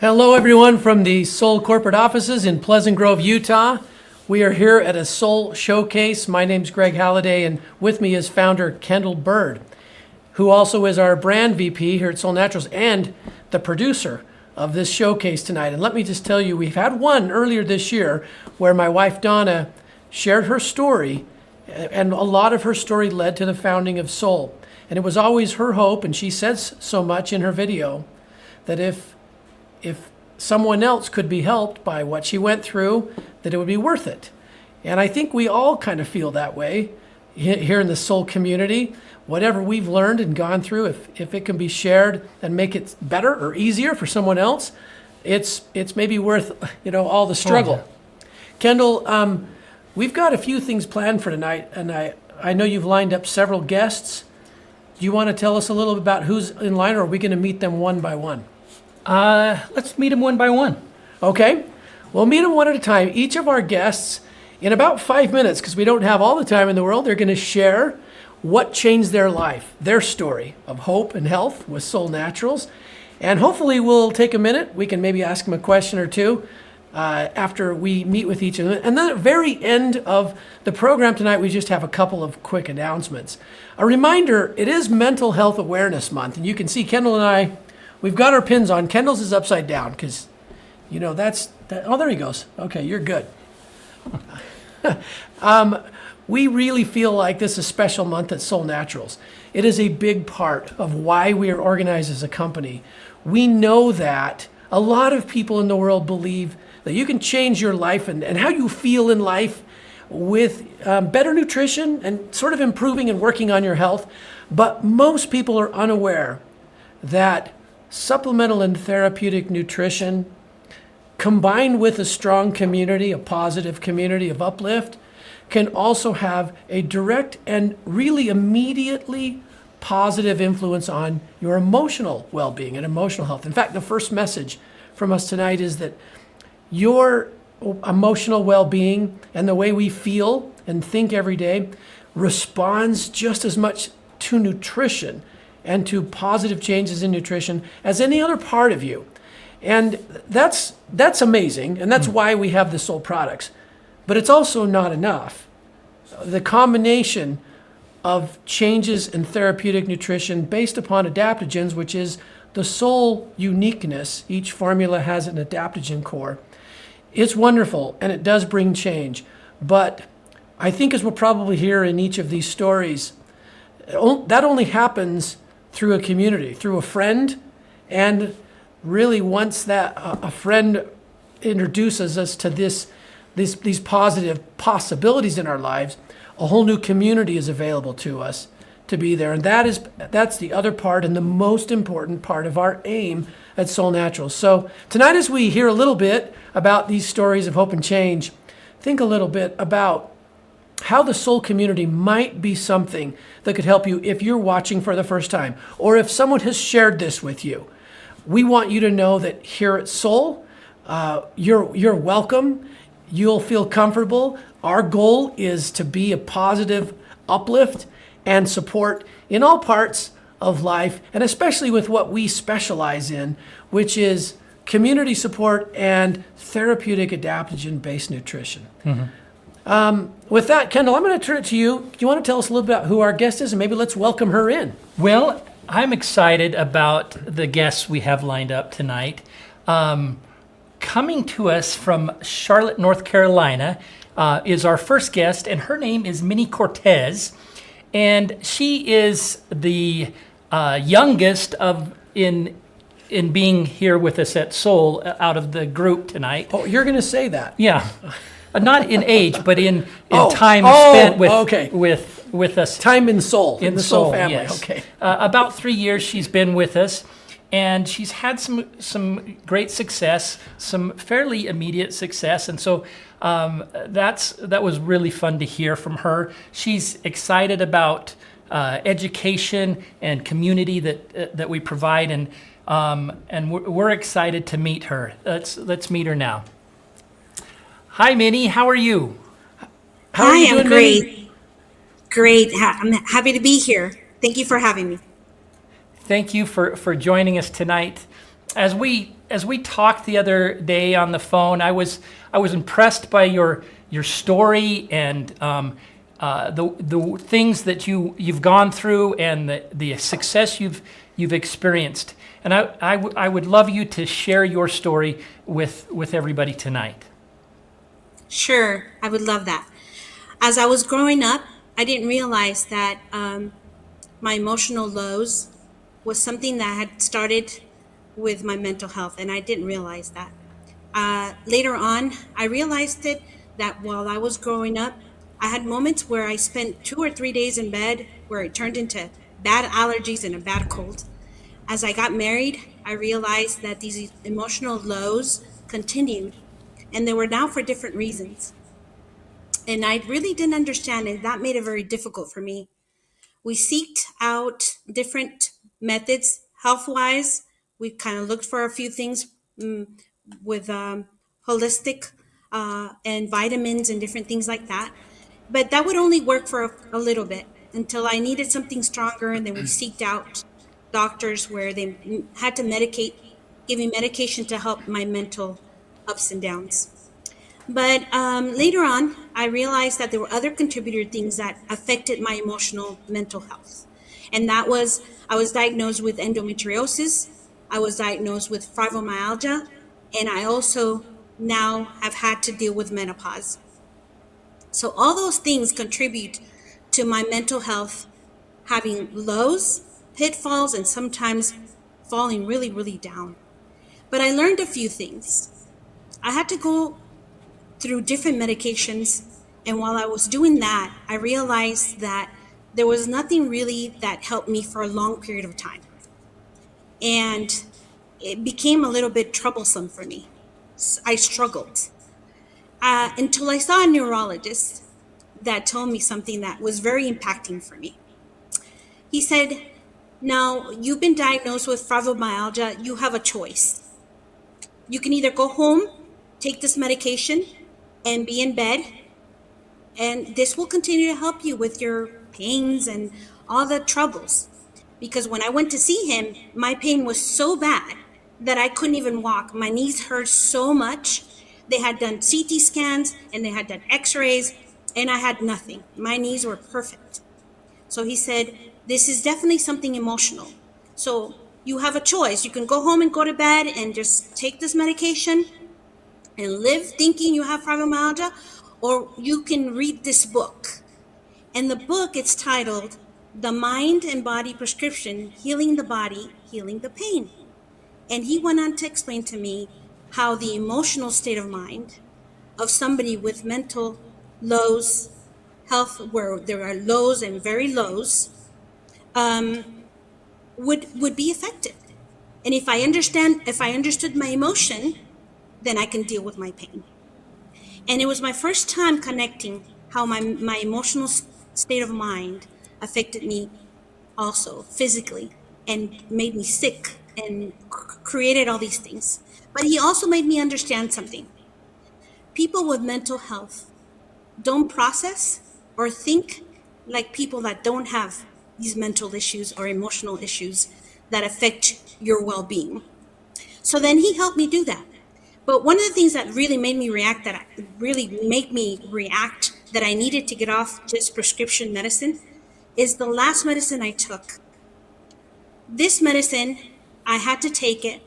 Hello, everyone from the Solle corporate offices in Pleasant Grove, Utah. We are here at a Solle showcase. My name's Greg Halliday, and with me is founder Kendall, who also is our brand VP here at Solle Naturals and the producer of this showcase tonight. And let me just tell you, we've had one earlier this year where my wife Donna shared her story, and a lot of her story led to the founding of Solle. And it was always her hope, and she says so much in her video, that if someone else could be helped by what she went through, that it would be worth it. And I think we all kind of feel that way here in the Solle community. Whatever we've learned and gone through, if it can be shared and make it better or easier for someone else, it's maybe worth all the struggle. Oh, yeah. Kendall, we've got a few things planned for tonight, and I know you've lined up several guests. Do you want to tell us a little bit about who's in line, or are we going to meet them one by one? Let's meet them one by one. Okay, we'll meet them one at a time. Each of our guests, in about 5 minutes, because we don't have all the time in the world, they're going to share what changed their life, their story of hope and health with Solle Naturals. And hopefully we'll take a minute. We can maybe ask them a question or two after we meet with each of them. And then at the very end of the program tonight, we just have a couple of quick announcements. A reminder, it is Mental Health Awareness Month, and you can see Kendall and I, we've got our pins on. Kendall's is upside down because, oh, there he goes. Okay, you're good. We really feel like this is a special month at Solle Naturals. It is a big part of why we are organized as a company. We know that a lot of people in the world believe that you can change your life and how you feel in life with better nutrition and sort of improving and working on your health. But most people are unaware that supplemental and therapeutic nutrition combined with a strong community, a positive community of uplift, can also have a direct and really immediately positive influence on your emotional well-being and emotional health. In fact, the first message from us tonight is that your emotional well-being and the way we feel and think every day responds just as much to nutrition and to positive changes in nutrition as any other part of you. And that's amazing, and that's why we have the Solle products. But it's also not enough. The combination of changes in therapeutic nutrition based upon adaptogens, which is the Solle uniqueness, each formula has an adaptogen core. It's wonderful, and it does bring change. But I think, as we'll probably hear in each of these stories, that only happens through a community, through a friend, and really once that a friend introduces us to these positive possibilities in our lives, a whole new community is available to us to be there. And that's the other part and the most important part of our aim at Solle Naturals. So tonight, as we hear a little bit about these stories of hope and change, think a little bit about how the Solle community might be something that could help you if you're watching for the first time, or if someone has shared this with you. We want you to know that here at Solle, you're welcome. You'll feel comfortable. Our goal is to be a positive uplift and support in all parts of life, and especially with what we specialize in, which is community support and therapeutic adaptogen-based nutrition. Mm-hmm. With that, Kendall, I'm going to turn it to you. Do you want to tell us a little bit about who our guest is, and maybe let's welcome her in? Well, I'm excited about the guests we have lined up tonight. Coming to us from Charlotte, North Carolina, is our first guest, and her name is Minnie Cortez, and she is the youngest in being here with us at Solle out of the group tonight. Oh, you're going to say that? Yeah. Not in age, but in time spent with us. Time in Solle, in the Solle family. Yes. Okay. About 3 years she's been with us, and she's had some great success, some fairly immediate success, and so that was really fun to hear from her. She's excited about education and community that we provide, and we're excited to meet her. Let's meet her now. Hi, Minnie. How are you? How are you doing, I'm great. Minnie? Great. I'm happy to be here. Thank you for having me. Thank you for joining us tonight. As we as we talked the other day on the phone, I was impressed by your story and the things that you've gone through and the success you've experienced. And I would love you to share your story with everybody tonight. Sure, I would love that. As I was growing up, I didn't realize that my emotional lows was something that had started with my mental health, and I didn't realize that. Later on, I realized it that while I was growing up, I had moments where I spent 2 or 3 days in bed where it turned into bad allergies and a bad cold. As I got married, I realized that these emotional lows continued, and they were now for different reasons. And I really didn't understand, and that made it very difficult for me. We seeked out different methods health wise. We kind of looked for a few things with holistic and vitamins and different things like that. But that would only work for a little bit until I needed something stronger. And then we seeked out doctors where they had to give me medication to help my mental ups and downs. But later on, I realized that there were other contributor things that affected my emotional mental health. And that was, I was diagnosed with endometriosis, I was diagnosed with fibromyalgia, and I also now have had to deal with menopause. So all those things contribute to my mental health having lows, pitfalls, and sometimes falling really, really down. But I learned a few things. I had to go through different medications. And while I was doing that, I realized that there was nothing really that helped me for a long period of time. And it became a little bit troublesome for me. I struggled until I saw a neurologist that told me something that was very impacting for me. He said, "Now, you've been diagnosed with fibromyalgia. You have a choice. You can either go home, take this medication, and be in bed, and this will continue to help you with your pains and all the troubles." Because when I went to see him, my pain was so bad that I couldn't even walk. My knees hurt so much. They had done CT scans and they had done x-rays, and I had nothing. My knees were perfect. So he said, "This is definitely something emotional. So you have a choice. You can go home and go to bed and just take this medication and live thinking you have fibromyalgia, or you can read this book." And the book, it's titled The Mind and Body Prescription, Healing the Body, Healing the Pain. And he went on to explain to me how the emotional state of mind of somebody with mental lows, health where there are lows and very lows, would be affected. And if I understood my emotion, then I can deal with my pain. And it was my first time connecting how my emotional state of mind affected me also physically and made me sick and created all these things. But he also made me understand something. People with mental health don't process or think like people that don't have these mental issues or emotional issues that affect your well-being. So then he helped me do that. But one of the things that really made me react, that I needed to get off just prescription medicine, is the last medicine I took. This medicine, I had to take it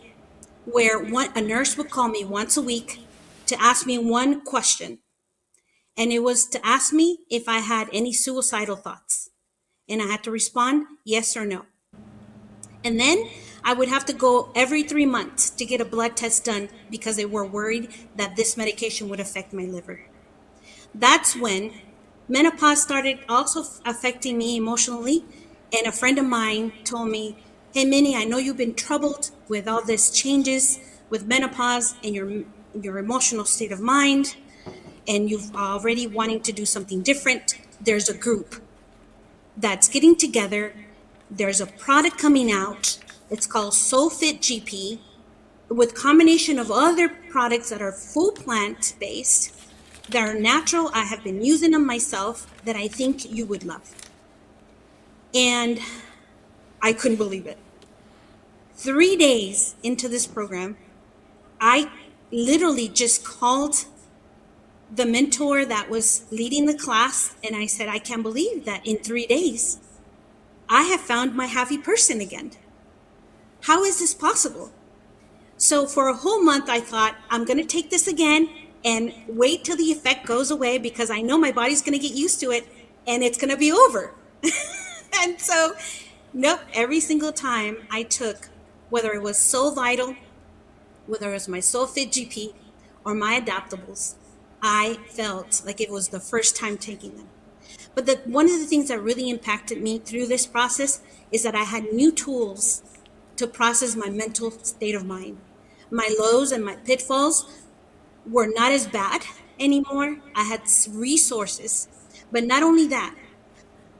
where a nurse would call me once a week to ask me one question. And it was to ask me if I had any suicidal thoughts. And I had to respond yes or no. And then I would have to go every 3 months to get a blood test done because they were worried that this medication would affect my liver. That's when menopause started also affecting me emotionally. And a friend of mine told me, "Hey, Minnie, I know you've been troubled with all these changes with menopause and your emotional state of mind, and you've already wanting to do something different. There's a group that's getting together. There's a product coming out. It's called SoFit GP with combination of other products that are full plant-based, that are natural. I have been using them myself, that I think you would love." And I couldn't believe it. 3 days into this program, I literally just called the mentor that was leading the class, and I said, I can't believe that in 3 days, I have found my happy person again. How is this possible? So for a whole month, I thought, I'm going to take this again and wait till the effect goes away because I know my body's going to get used to it and it's going to be over. And so, nope, every single time I took, whether it was Soul Vital, whether it was my Soul Fit GP or my adaptables, I felt like it was the first time taking them. But one of the things that really impacted me through this process is that I had new tools to process my mental state of mind. My lows and my pitfalls were not as bad anymore. I had resources. But not only that,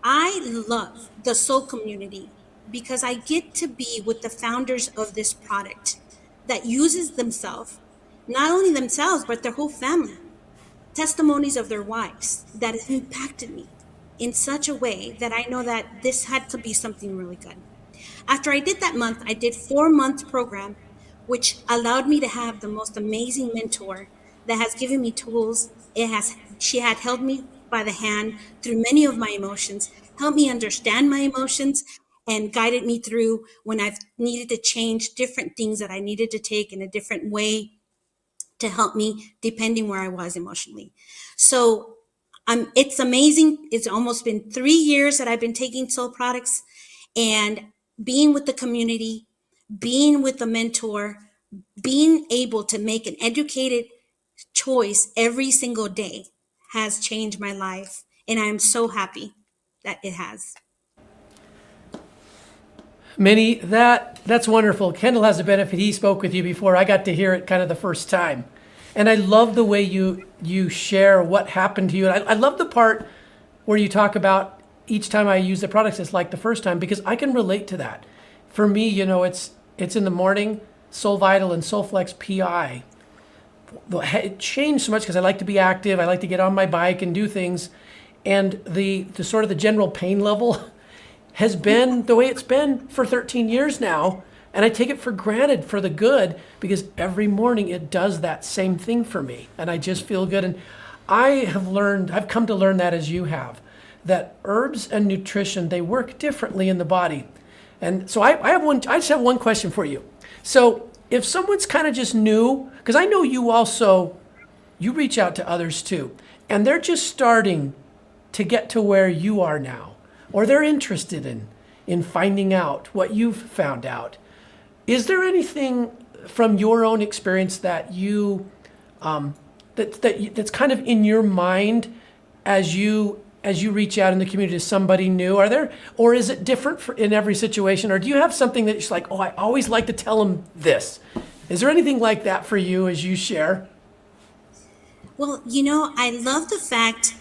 I love the soul community because I get to be with the founders of this product that uses themselves, not only themselves, but their whole family. Testimonies of their wives that have impacted me in such a way that I know that this had to be something really good. After I did that month, I did 4 month program, which allowed me to have the most amazing mentor that has given me tools. She had held me by the hand through many of my emotions, helped me understand my emotions, and guided me through when I've needed to change different things that I needed to take in a different way to help me depending where I was emotionally. So it's amazing. It's almost been 3 years that I've been taking Soul products, and being with the community, being with the mentor, being able to make an educated choice every single day has changed my life. And I am so happy that it has. Minnie, that's wonderful. Kendall has a benefit. He spoke with you before. I got to hear it kind of the first time. And I love the way you share what happened to you. And I love the part where you talk about each time I use the products, it's like the first time, because I can relate to that. For me, it's in the morning, Soul Vital and Soulflex PI. It changed so much because I like to be active. I like to get on my bike and do things. And the sort of the general pain level has been the way it's been for 13 years now. And I take it for granted for the good because every morning it does that same thing for me. And I just feel good. And I've come to learn that as you have, that herbs and nutrition, they work differently in the body. And so I just have one question for you. So if someone's kind of just new, because I know you reach out to others too, and they're just starting to get to where you are now, or they're interested in finding out what you've found out. Is there anything from your own experience that that's kind of in your mind as you reach out in the community to somebody new? Or is it different in every situation? Or do you have something that you're like, I always like to tell them this? Is there anything like that for you as you share? Well, I love the fact,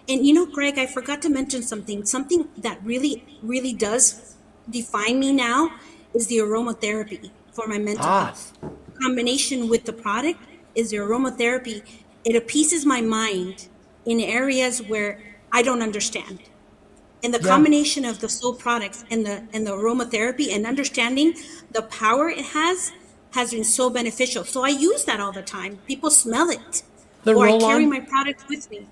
and Greg, I forgot to mention something that really, really does define me now is the aromatherapy for my mental health. Combination with the product is the aromatherapy. It appeases my mind in areas where I don't understand. And the combination of the Soul products and the aromatherapy and understanding the power it has been so beneficial. So I use that all the time. People smell it. Or I carry my product with me.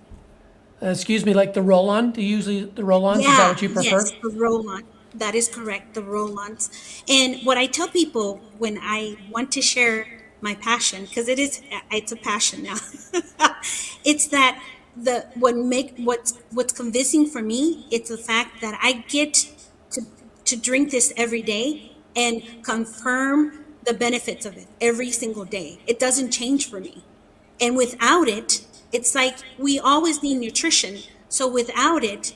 Excuse me, like the roll-on? Do you usually the roll-ons? Yeah, Is that what you prefer? yes, the roll-on. That is correct, the roll-ons. And what I tell people when I want to share my passion, because it's a passion now, it's that what's convincing for me, it's the fact that I get to drink this every day and confirm the benefits of it every single day. It doesn't change for me. And without it, it's like we always need nutrition. So without it,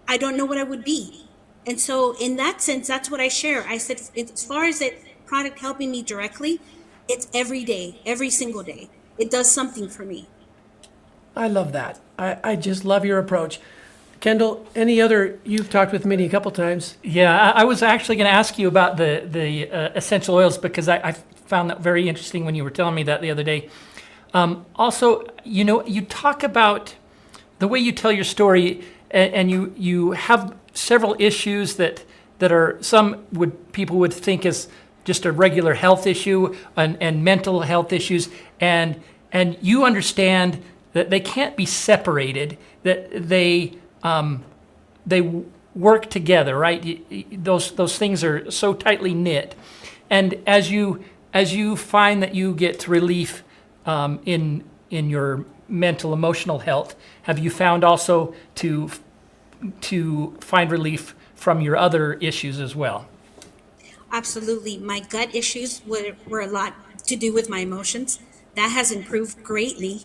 I don't know what I would be. And so in that sense, that's what I share. I said, as far as that product helping me directly, it's every day, every single day. It does something for me. I love that. I just love your approach. Kendall, you've talked with Minnie a couple times. Yeah, I was actually going to ask you about the essential oils because I found that very interesting when you were telling me that the other day. Also, you talk about the way you tell your story, and you have several issues that are people would think is just a regular health issue and mental health issues, and you understand that they can't be separated, that they work together, right? Those things are so tightly knit, and as you find that you get relief in your mental emotional health, have you found also to find relief from your other issues as well? Absolutely. My gut issues were a lot to do with my emotions. That has improved greatly.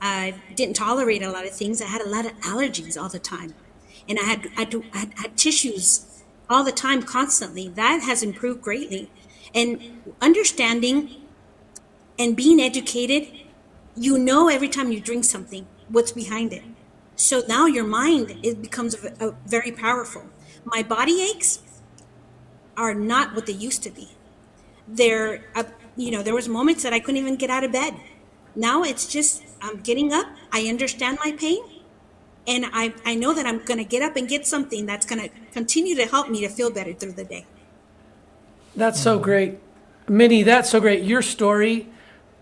I didn't tolerate a lot of things. I had a lot of allergies all the time. And I had tissues all the time, constantly. That has improved greatly. And understanding and being educated, you know every time you drink something, what's behind it. So now your mind, it becomes very powerful. My body aches are not what they used to be. There was moments that I couldn't even get out of bed. Now it's just I'm getting up. I understand my pain, and I know that I'm going to get up and get something that's going to continue to help me to feel better through the day. That's so great. Minnie, that's so great. Your story,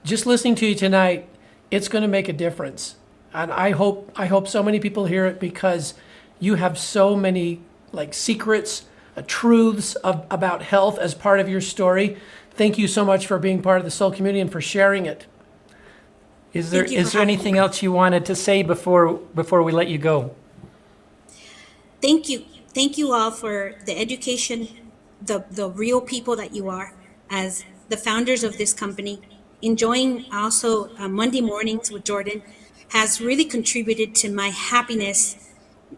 just listening to you tonight, it's going to make a difference. And I hope so many people hear it, because you have so many like secrets, truths about health as part of your story. Thank you so much for being part of the Soul community and for sharing it. Is there Thank you for having anything me. else you wanted to say before we let you go? Thank you all for the education, the real people that you are as the founders of this company. Enjoying also Monday mornings with Jordan has really contributed to my happiness,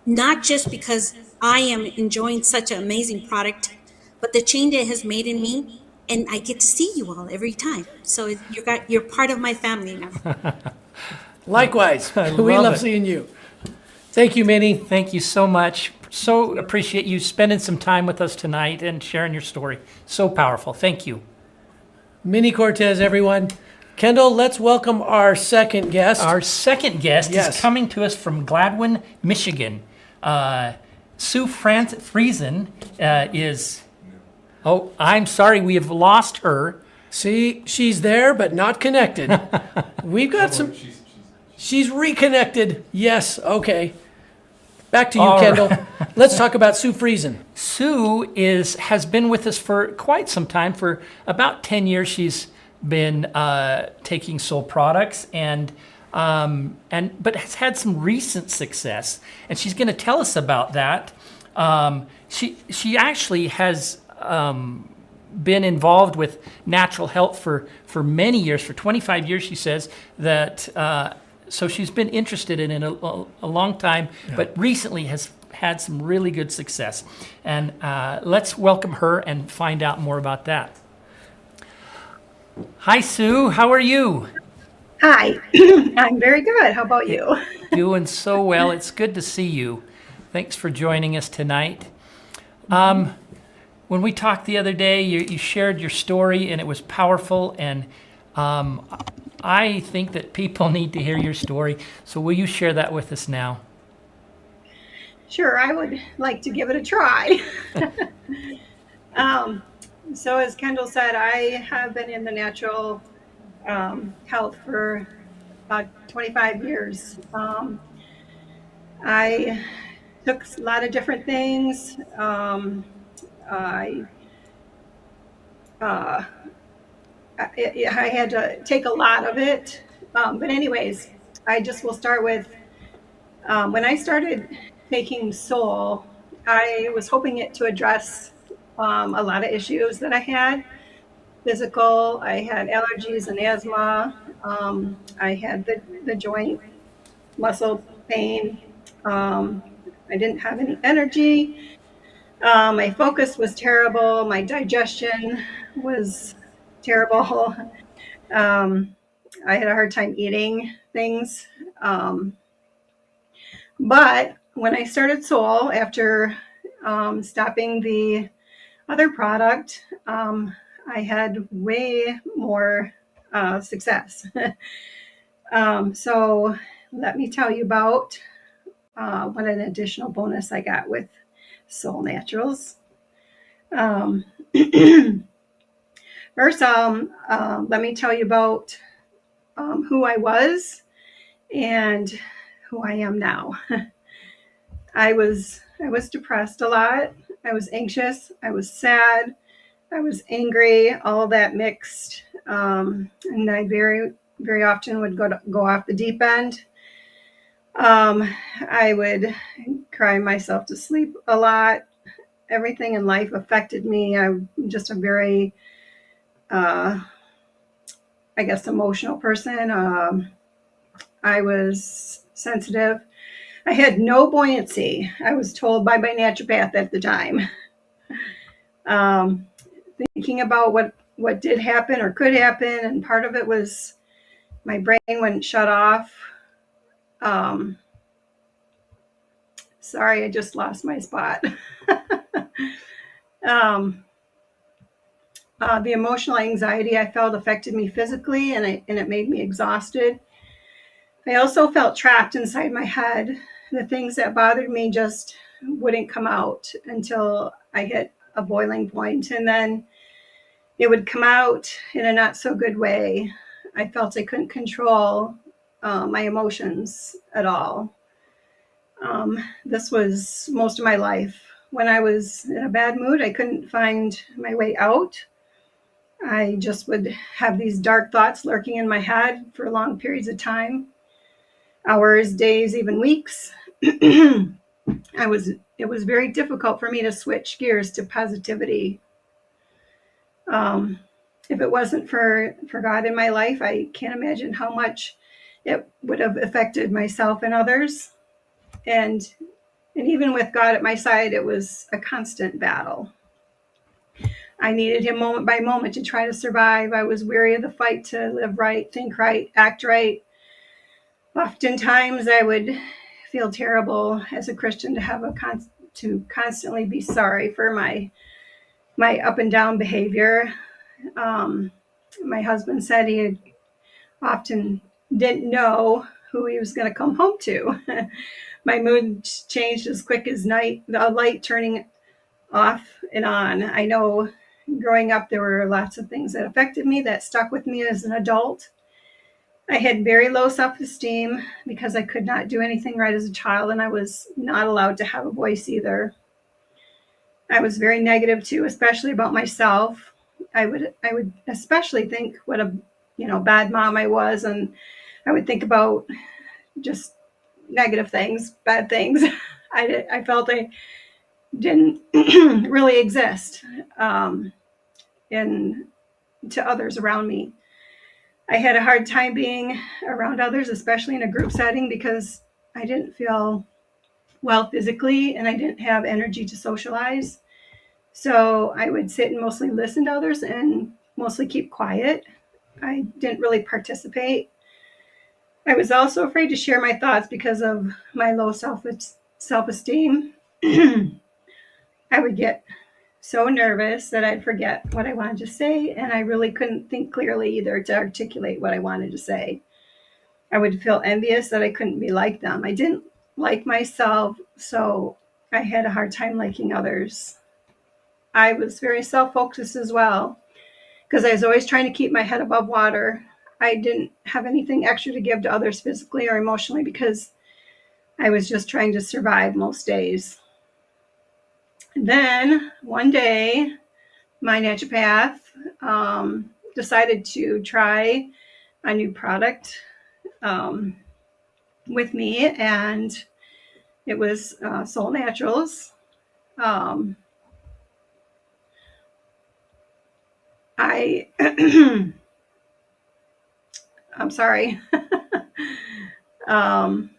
not just because I am enjoying such an amazing product, but the change it has made in me, and I get to see you all every time. So you're part of my family now. Likewise, I we love love it. seeing you. Thank you, Minnie. Thank you so much. So appreciate you spending some time with us tonight and sharing your story. So powerful. Thank you. Minnie Cortez, everyone. Kendall, let's welcome our second guest. Our second guest Yes. is coming to us from Gladwin, Michigan. Sue Friesen is. Oh, I'm sorry, we have lost her. See, she's there, but not connected. We've got some. She's reconnected. Yes, okay. Back to you, All Kendall. Let's talk about Sue Friesen. Sue has been with us for quite some time. For about 10 years, she's been taking Soul products but has had some recent success, and she's going to tell us about that. She actually has been involved with natural health for many years, for 25 years. She says that. So she's been interested in it a long time, but recently has had some really good success. And let's welcome her and find out more about that. Hi, Sue. How are you? Hi, I'm very good. How about you? Doing so well. It's good to see you. Thanks for joining us tonight. When we talked the other day, you shared your story, and it was powerful. And I think that people need to hear your story. So will you share that with us now? Sure, I would like to give it a try. So as Kendall said, I have been in the natural health for about 25 years. I took a lot of different things. I had to take a lot of it. But anyways, I just will start with when I started taking Soul, I was hoping it to address a lot of issues that I had. Physical, I had allergies and asthma. I had the joint muscle pain. I didn't have any energy. My focus was terrible. My digestion was terrible. I had a hard time eating things. But when I started Soul, after stopping the other product, I had way more success. So let me tell you about what an additional bonus I got with Soul Naturals. First, let me tell you about who I was and who I am now. I was depressed a lot. I was anxious. I was sad. I was angry. All of that mixed, and I very often would go off the deep end. I would cry myself to sleep a lot. Everything in life affected me. I'm just a very, I guess, emotional person. I was sensitive. I had no buoyancy. I was told by my naturopath at the time. Um, Thinking about what did happen or could happen, and part of it was my brain wouldn't shut off. Um, Sorry, I just lost my spot. um, the emotional anxiety I felt affected me physically, and it made me exhausted. I also felt trapped inside my head. The things that bothered me just wouldn't come out until I hit a boiling point, and then it would come out in a not so good way. I felt I couldn't control my emotions at all. This was most of my life. When I was in a bad mood, I couldn't find my way out. I just would have these dark thoughts lurking in my head for long periods of time, hours, days, even weeks. It was very difficult for me to switch gears to positivity. Um, if it wasn't for God in my life, I can't imagine how much it would have affected myself and others. And even with God at my side, it was a constant battle. I needed him moment by moment to try to survive. I was weary of the fight to live right, think right, act right. Oftentimes, I would feel terrible as a Christian to have to constantly be sorry for my up and down behavior. Um, my husband said he had often didn't know who he was going to come home to. My mood changed as quick as the light turning off and on. I know growing up, there were lots of things that affected me that stuck with me as an adult. I had very low self-esteem because I could not do anything right as a child, and I was not allowed to have a voice either. I was very negative too, especially about myself. I would especially think what a bad mom I was, and I would think about just negative things, bad things. I felt I didn't really exist in to others around me. I had a hard time being around others, especially in a group setting, because I didn't feel well physically and I didn't have energy to socialize. So I would sit and mostly listen to others and mostly keep quiet. I didn't really participate. I was also afraid to share my thoughts because of my low self-esteem. I would get so nervous that I'd forget what I wanted to say, and I really couldn't think clearly either to articulate what I wanted to say. I would feel envious that I couldn't be like them. I didn't like myself, so I had a hard time liking others. I was very self-focused as well because I was always trying to keep my head above water. I didn't have anything extra to give to others physically or emotionally because I was just trying to survive most days. Then one day, my naturopath decided to try a new product with me, and it was Soul Naturals. Um, I I'm sorry. um,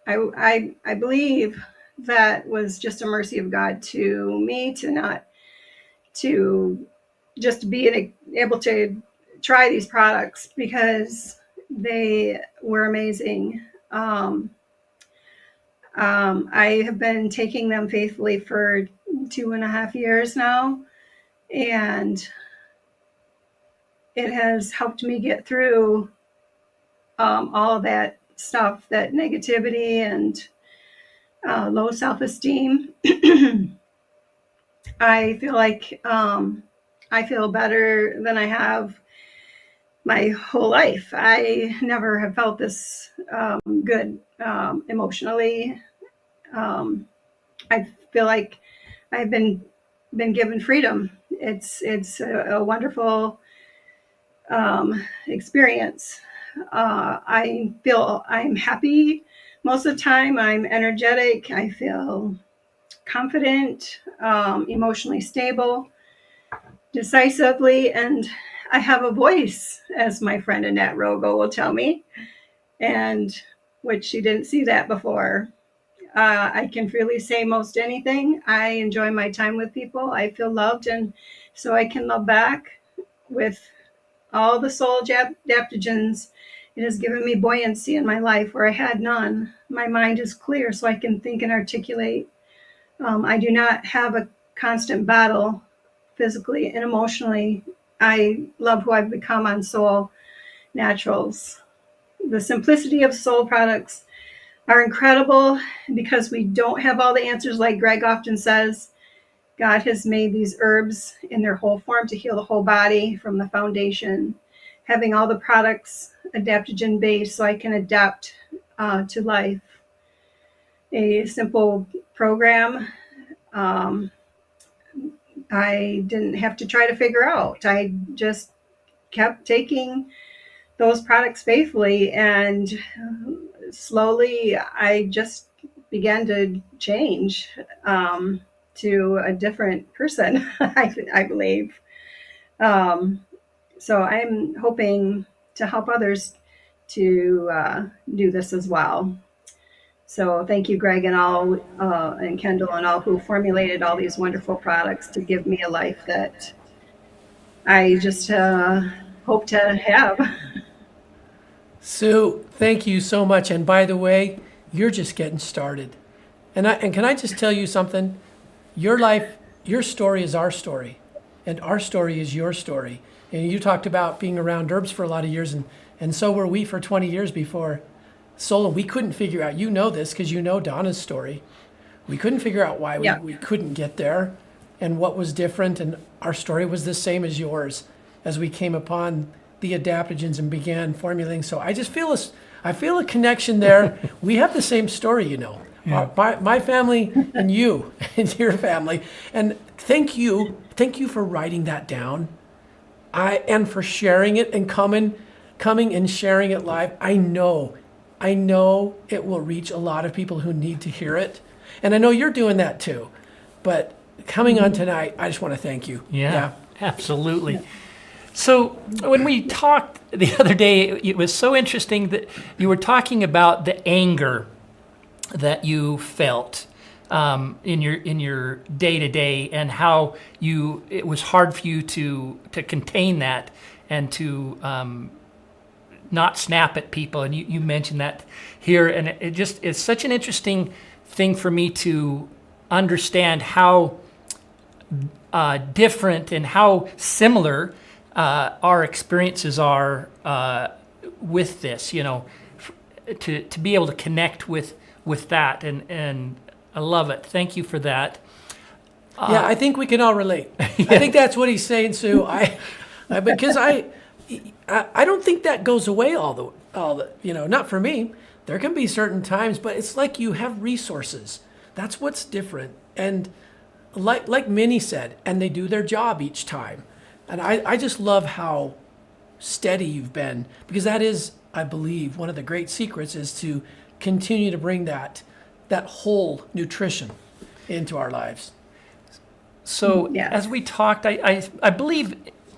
I believe that was just a mercy of God to me to not to just be able to try these products because they were amazing. I have been taking them faithfully for 2.5 years now, and it has helped me get through all of that stuff, that negativity and low self-esteem. I feel like I feel better than I have my whole life. I never have felt this good emotionally. Um, I feel like I've been given freedom. It's a wonderful experience. I feel I'm happy most of the time. I'm energetic. I feel confident, emotionally stable, decisively, and I have a voice, as my friend Annette Rogo will tell me, and which she didn't see that before. I can freely say most anything. I enjoy my time with people. I feel loved, and so I can love back with all the soul adaptogens. It has given me buoyancy in my life where I had none. My mind is clear, so I can think and articulate. I do not have a constant battle physically and emotionally. I love who I've become on Soul Naturals. The simplicity of Soul products are incredible because we don't have all the answers, like Greg often says. God has made these herbs in their whole form to heal the whole body from the foundation. Having all the products adaptogen based so I can adapt to life. A simple program. I didn't have to try to figure out. I just kept taking those products faithfully, and slowly I just began to change to a different person, I believe. So I'm hoping to help others to do this as well. So thank you, Greg, and all, and Kendall, and all who formulated all these wonderful products to give me a life that I just hope to have. Sue, thank you so much. And by the way, you're just getting started. And can I just tell you something? Your life, your story is our story, and our story is your story. And you talked about being around herbs for a lot of years, and so were we for 20 years before Solle. We couldn't figure out, you know this because you know Donna's story. We couldn't figure out why Yeah. we couldn't get there and what was different. And our story was the same as yours as we came upon the adaptogens and began formulating. So I just feel I feel a connection there. We have the same story, you know. My family and you and your family. And thank you for writing that down. And for sharing it and coming and sharing it live. I know it will reach a lot of people who need to hear it. And I know you're doing that too. But coming on tonight, I just want to thank you. Yeah. Absolutely. So when we talked the other day, it was so interesting that you were talking about the anger that you felt in your day to day, and how it was hard for you to contain that and to not snap at people. And you mentioned that here, and it's such an interesting thing for me to understand how different and how similar our experiences are with this, you know, to be able to connect with that, and I love it. Thank you for that. Yeah, I think we can all relate. I think that's what he's saying, Sue. Because I don't think that goes away all the you know, not for me. There can be certain times, but it's like you have resources. That's what's different. And like Minnie said, and they do their job each time. And I just love how steady you've been, because that is, I believe, one of the great secrets is to continue to bring that whole nutrition into our lives. So Yes. as we talked, I believe,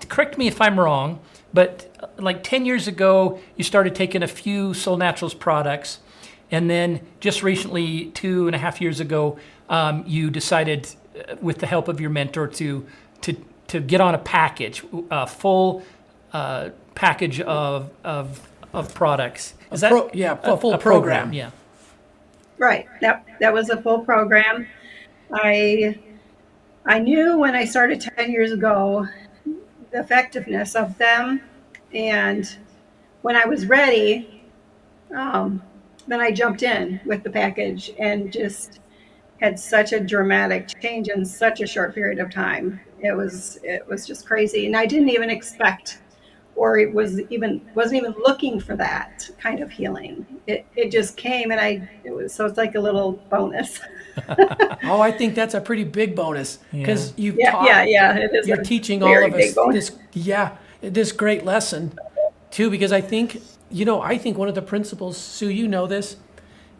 correct me if I'm wrong, but like 10 years ago, you started taking a few Soul Naturals products. And then just recently, 2.5 years ago, you decided, with the help of your mentor, to get on a full package of products. Is that a full program? Yeah. Right. That was a full program. I knew when I started 10 years ago the effectiveness of them, and when I was ready, then I jumped in with the package and just had such a dramatic change in such a short period of time. It was just crazy, and I didn't even expect, or it wasn't even looking for that kind of healing. It just came, and it's like a little bonus. Oh, I think that's a pretty big bonus because Yeah. It is you're a teaching all very of big us bonus. this great lesson too, because I think, I think one of the principles, Sue, this,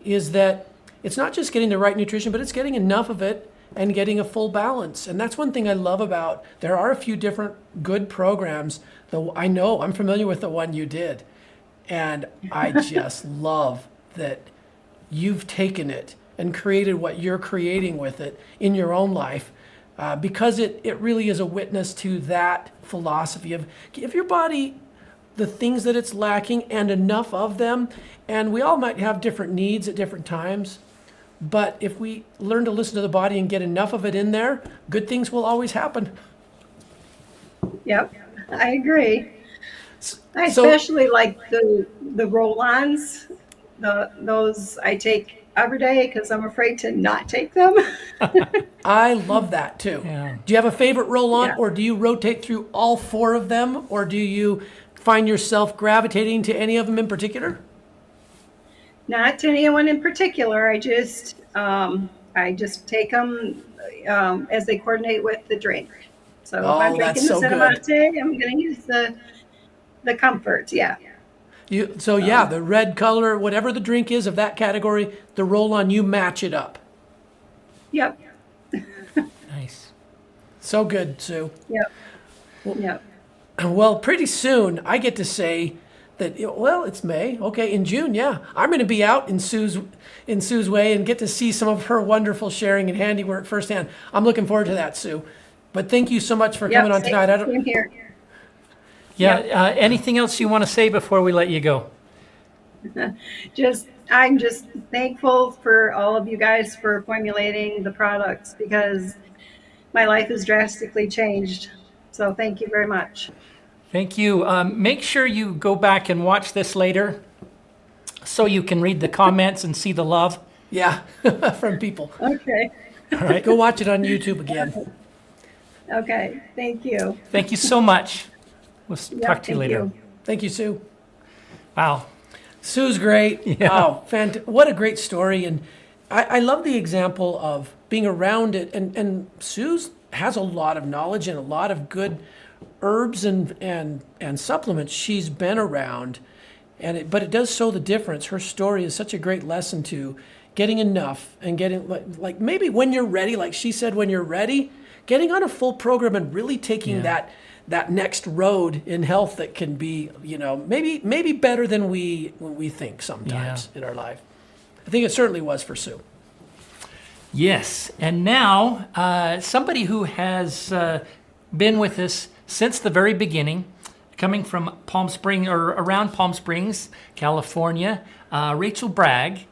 is that it's not just getting the right nutrition, but it's getting enough of it and getting a full balance. And that's one thing I love about, there are a few different good programs. Though I know I'm familiar with the one you did. And I just love that you've taken it and created what you're creating with it in your own life, because it really is a witness to that philosophy of give your body the things that it's lacking and enough of them. And we all might have different needs at different times. But if we learn to listen to the body and get enough of it in there, good things will always happen. Yep, I agree. I So especially like the roll-ons. Those I take every day because I'm afraid to not take them. I love that too. Yeah. Do you have a favorite roll on, Yeah. or do you rotate through all four of them, or do you find yourself gravitating to any of them in particular? Not to anyone in particular. I just take them as they coordinate with the drink. So if I'm Oh, that's drinking the so good. Cinnamate, I'm going to use the Comfort. Yeah. The red color, whatever the drink is of that category, the roll on, you match it up. Yep. Nice. So good, Sue. Yep. Yep. Well, pretty soon I get to say that, it's May. Okay, in June, yeah. I'm going to be out in Sue's way and get to see some of her wonderful sharing and handiwork firsthand. I'm looking forward to that, Sue. But thank you so much for coming on tonight. Same here. Yeah. Anything else you want to say before we let you go? I'm just thankful for all of you guys for formulating the products because my life has drastically changed. So thank you very much. Thank you. Make sure you go back and watch this later so you can read the comments and see the love. Yeah, from people. Okay. All right. Go watch it on YouTube again. Okay. Thank you. Thank you so much. We'll talk to you Thank later. you. Thank you, Sue. Wow. Sue's great. Yeah. Oh, what a great story. And I love the example of being around it. And Sue's has a lot of knowledge and a lot of good herbs and supplements she's been around. But it does show the difference. Her story is such a great lesson to getting enough and getting, like maybe when you're ready, like she said, when you're ready, getting on a full program and really taking that next road in health that can be, maybe better than we think sometimes in our life. I think it certainly was for Sue. Yes. And now, somebody who has been with us since the very beginning, coming from Palm Springs or around Palm Springs, California, Rachel Bragg.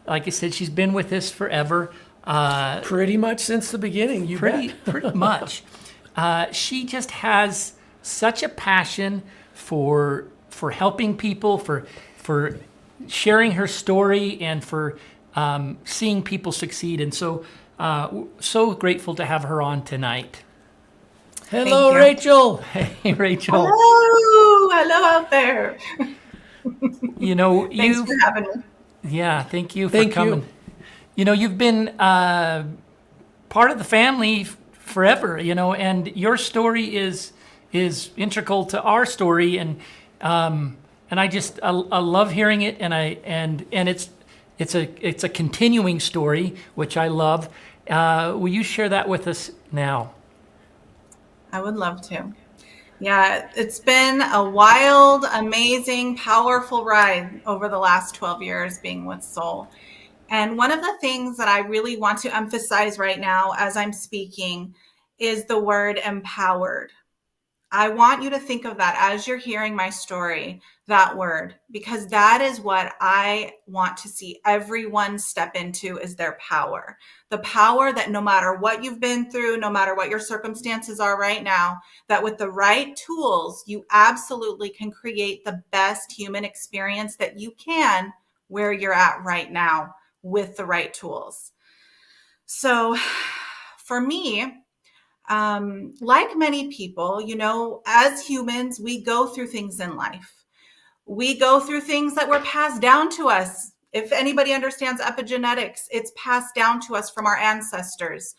Like I said, she's been with us forever. Pretty much since the beginning, you bet. Pretty much. She just has such a passion for helping people, for sharing her story, and for seeing people succeed. And so grateful to have her on tonight. Hello, Thank you. Rachel. Hey, Rachel. Hello out there. Thanks you. for having me. Yeah, thank you for Thank you. coming. You've been part of the family forever, and your story is integral to our story, and I love hearing it, and it's a continuing story, which I love. Will you share that with us now? I would love to. Yeah, it's been a wild, amazing, powerful ride over the last 12 years being with Soul. And one of the things that I really want to emphasize right now as I'm speaking is the word empowered. I want you to think of that as you're hearing my story, that word, because that is what I want to see everyone step into is their power. The power that no matter what you've been through, no matter what your circumstances are right now, that with the right tools, you absolutely can create the best human experience that you can where you're at right now with the right tools. So for me, like many people, as humans, we go through things in life. We go through things that were passed down to us. If anybody understands epigenetics, it's passed down to us from our ancestors.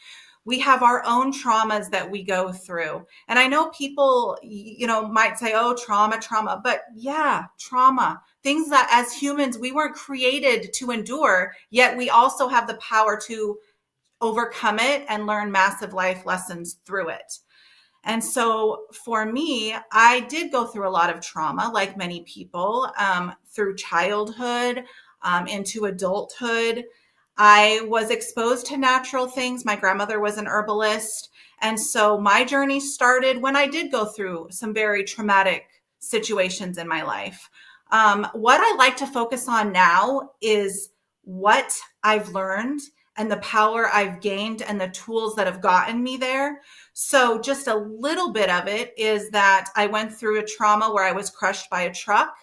We have our own traumas that we go through. And I know people, might say, oh, trauma. But yeah, trauma, things that as humans, we weren't created to endure, yet we also have the power to overcome it and learn massive life lessons through it. And so for me, I did go through a lot of trauma, like many people, through childhood, into adulthood. I was exposed to natural things. My grandmother was an herbalist. And so my journey started when I did go through some very traumatic situations in my life. What I like to focus on now is what I've learned and the power I've gained and the tools that have gotten me there. So just a little bit of it is that I went through a trauma where I was crushed by a truck.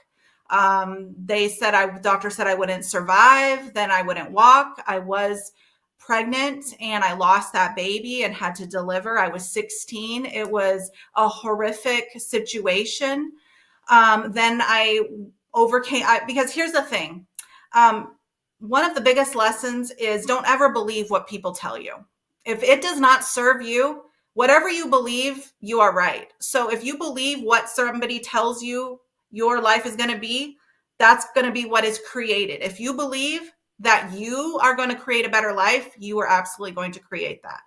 Doctor said I wouldn't survive, then I wouldn't walk. I was pregnant and I lost that baby and had to deliver. I was 16. It was a horrific situation. Then I overcame, because here's the thing. One of the biggest lessons is don't ever believe what people tell you. If it does not serve you, whatever you believe, you are right. So if you believe what somebody tells you your life is going to be, that's going to be what is created. If you believe that you are going to create a better life, you are absolutely going to create that.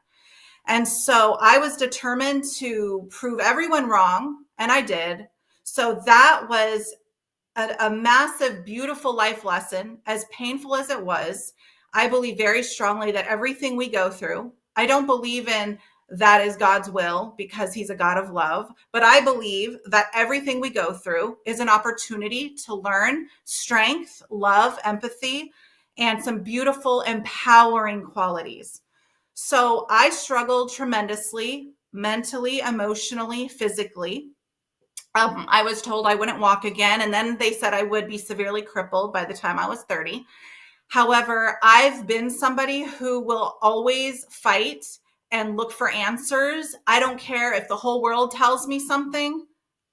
And so I was determined to prove everyone wrong, and I did. So that was a massive, beautiful life lesson, as painful as it was. I believe very strongly that everything we go through, I don't believe in that is God's will because he's a God of love, but I believe that everything we go through is an opportunity to learn strength, love, empathy, and some beautiful, empowering qualities. So I struggled tremendously, mentally, emotionally, physically. I was told I wouldn't walk again. And then they said I would be severely crippled by the time I was 30. However, I've been somebody who will always fight and look for answers. I don't care if the whole world tells me something.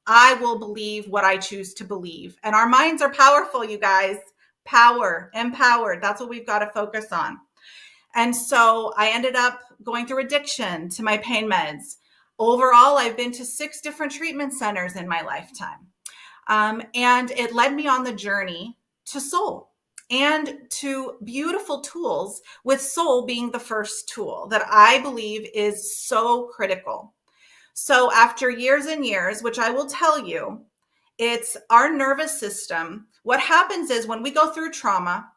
I will believe what I choose to believe. And our minds are powerful, you guys. Power, empowered. That's what we've got to focus on. And so I ended up going through addiction to my pain meds. Overall, I've been to 6 different treatment centers in my lifetime. And it led me on the journey to soul and to beautiful tools, with soul being the first tool that I believe is so critical. So after years and years, which I will tell you, it's our nervous system. What happens is when we go through trauma,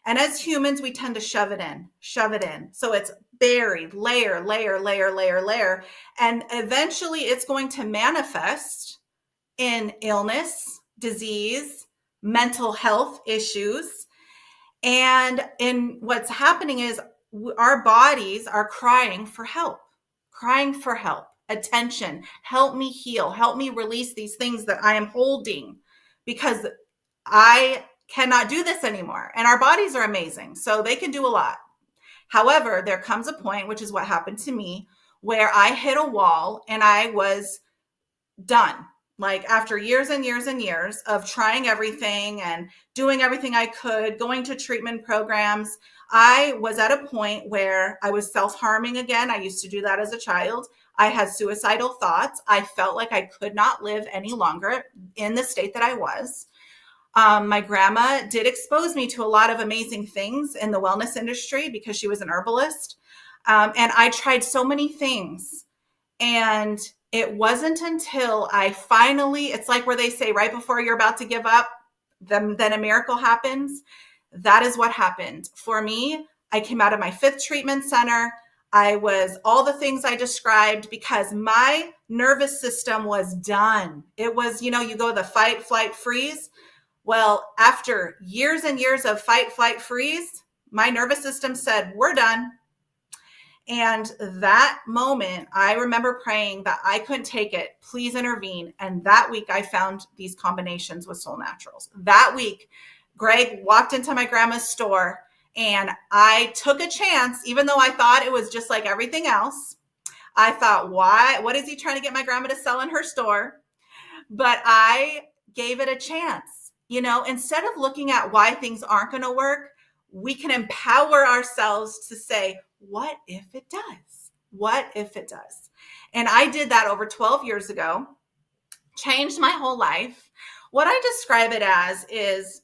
and as humans, we tend to shove it in. So it's buried, layer. And eventually it's going to manifest in illness, disease, mental health issues. And in what's happening is our bodies are crying for help, attention, help me heal, help me release these things that I am holding because I cannot do this anymore. And our bodies are amazing, so they can do a lot. However, there comes a point, which is what happened to me, where I hit a wall and I was done. Like after years and years and years of trying everything and doing everything I could, going to treatment programs, I was at a point where I was self-harming again. I used to do that as a child. I had suicidal thoughts. I felt like I could not live any longer in the state that I was. My grandma did expose me to a lot of amazing things in the wellness industry because she was an herbalist. And I tried so many things. And it wasn't until I finally, it's like where they say right before you're about to give up, then a miracle happens. That is what happened. For me, I came out of my 5th treatment center. I was all the things I described because my nervous system was done. It was, you go the fight, flight, freeze. Well, after years and years of fight, flight, freeze, my nervous system said, we're done. And that moment, I remember praying that I couldn't take it. Please intervene. And that week, I found these combinations with Soul Naturals. That week, Greg walked into my grandma's store And I took a chance, even though I thought it was just like everything else. I thought, what is he trying to get my grandma to sell in her store? But I gave it a chance. Instead of looking at why things aren't going to work, we can empower ourselves to say, what if it does? What if it does? And I did that over 12 years ago, changed my whole life. What I describe it as is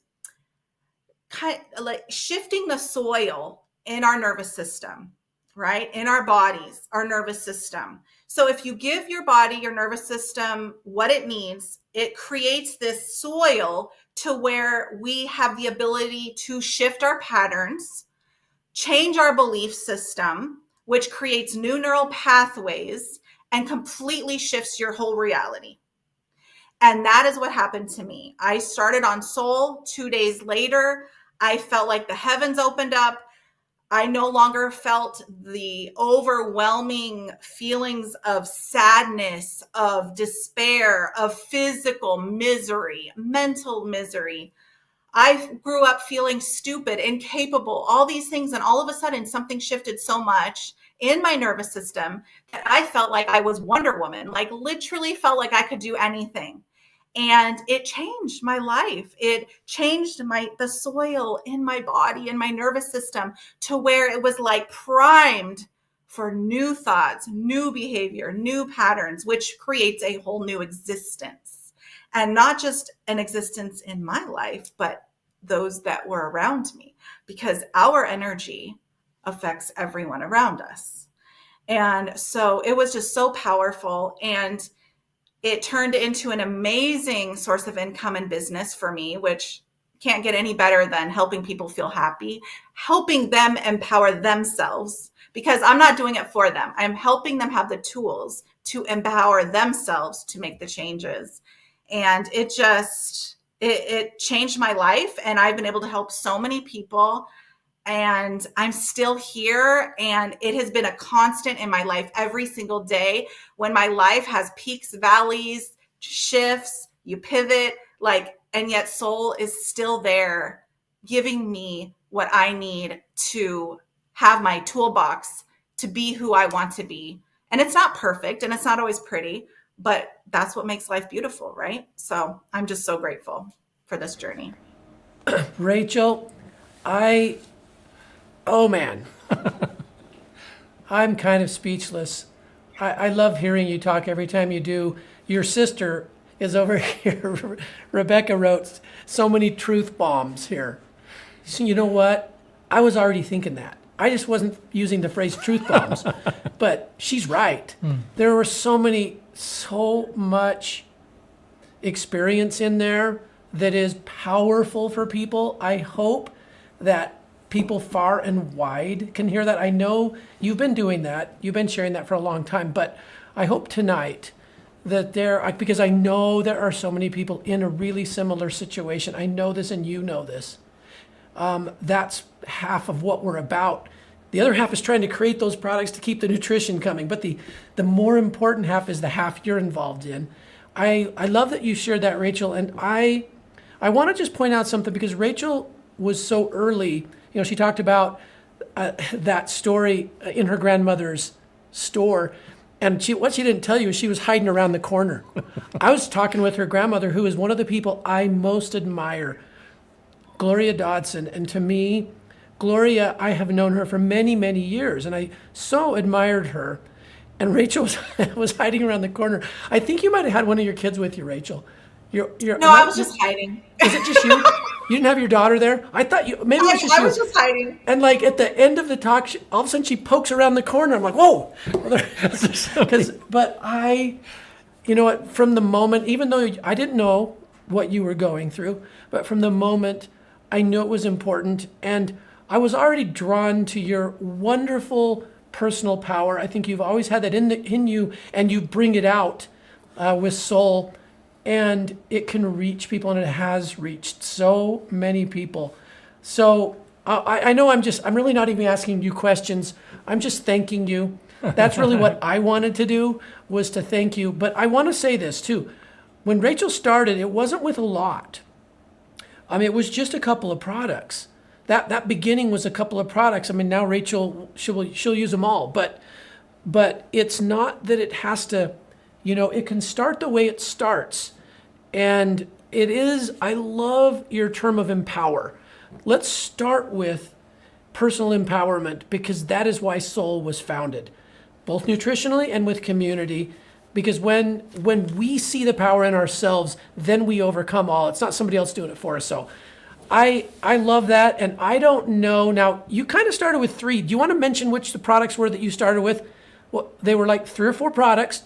kind of like shifting the soil in our nervous system, right? In our bodies, our nervous system. So if you give your body, your nervous system what it needs, it creates this soil to where we have the ability to shift our patterns, change our belief system, which creates new neural pathways and completely shifts your whole reality. And that is what happened to me. I started on Soul. 2 days later, I felt like the heavens opened up. I no longer felt the overwhelming feelings of sadness, of despair, of physical misery, mental misery. I grew up feeling stupid, incapable, all these things. And all of a sudden, something shifted so much in my nervous system that I felt like I was Wonder Woman, like literally felt like I could do anything. And it changed my life. It changed the soil in my body and my nervous system to where it was like primed for new thoughts, new behavior, new patterns, which creates a whole new existence. And not just an existence in my life, but those that were around me, because our energy affects everyone around us. And so it was just so powerful. And it turned into an amazing source of income and business for me, which can't get any better than helping people feel happy, helping them empower themselves, because I'm not doing it for them. I'm helping them have the tools to empower themselves to make the changes. And it changed my life. And I've been able to help so many people. And I'm still here, and it has been a constant in my life every single day. When my life has peaks, valleys, shifts, you pivot, and yet Soul is still there giving me what I need to have my toolbox to be who I want to be. And it's not perfect and it's not always pretty, but that's what makes life beautiful, right? So I'm just so grateful for this journey. Rachel, oh man, I'm kind of speechless. I love hearing you talk every time you do. Your sister is over here. Rebecca wrote so many truth bombs here. So you know what? I was already thinking that. I just wasn't using the phrase truth bombs, but she's right. There were so much experience in there that is powerful for people. I hope that people far and wide can hear that. I know you've been doing that. You've been sharing that for a long time, but I hope tonight that because I know there are so many people in a really similar situation. I know this and you know this. That's half of what we're about. The other half is trying to create those products to keep the nutrition coming. But the more important half is the half you're involved in. I love that you shared that, Rachel. And I want to just point out something, because Rachel was so early. You know, she talked about that story in her grandmother's store. And what she didn't tell you is she was hiding around the corner. I was talking with her grandmother, who is one of the people I most admire, Gloria Dodson. And to me, Gloria, I have known her for many, many years, and I so admired her. And Rachel was hiding around the corner. I think you might have had one of your kids with you, Rachel. No, I was just hiding. Is it just you? You didn't have your daughter there? I thought maybe it was just you. I was just hiding. And at the end of the talk, all of a sudden she pokes around the corner. I'm like, whoa. But you know what, from the moment, even though I didn't know what you were going through, but from the moment I knew it was important, and I was already drawn to your wonderful personal power. I think you've always had that in you, and you bring it out with Soul. And it can reach people, and it has reached so many people. So I know I'm really not even asking you questions. I'm just thanking you. That's really what I wanted to do, was to thank you. But I want to say this too. When Rachel started, it wasn't with a lot. It was just a couple of products that beginning was a couple of products. I mean, now Rachel, she'll use them all, but it's not that it has to, it can start the way it starts. And it is, I love your term of empower. Let's start with personal empowerment, because that is why Solle was founded, both nutritionally and with community. Because when we see the power in ourselves, then we overcome all. It's not somebody else doing it for us. So I love that. And I don't know, now you kind of started with 3. Do you want to mention which the products were that you started with? Well, they were like 3 or 4 products.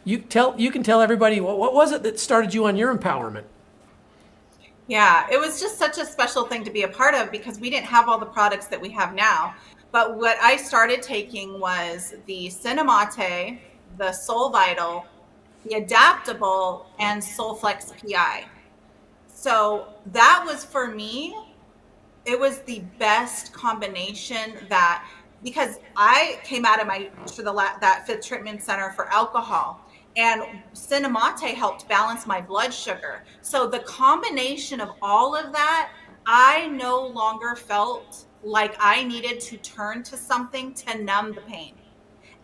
You can tell everybody, what was it that started you on your empowerment? Yeah, it was just such a special thing to be a part of, because we didn't have all the products that we have now. But what I started taking was the Cinemate, the Soul Vital, the Adaptable, and Soulflex PI. So that was, for me, it was the best combination, that because I came out of that 5th treatment center for alcohol, and Cinemate helped balance my blood sugar. So the combination of all of that, I no longer felt like I needed to turn to something to numb the pain.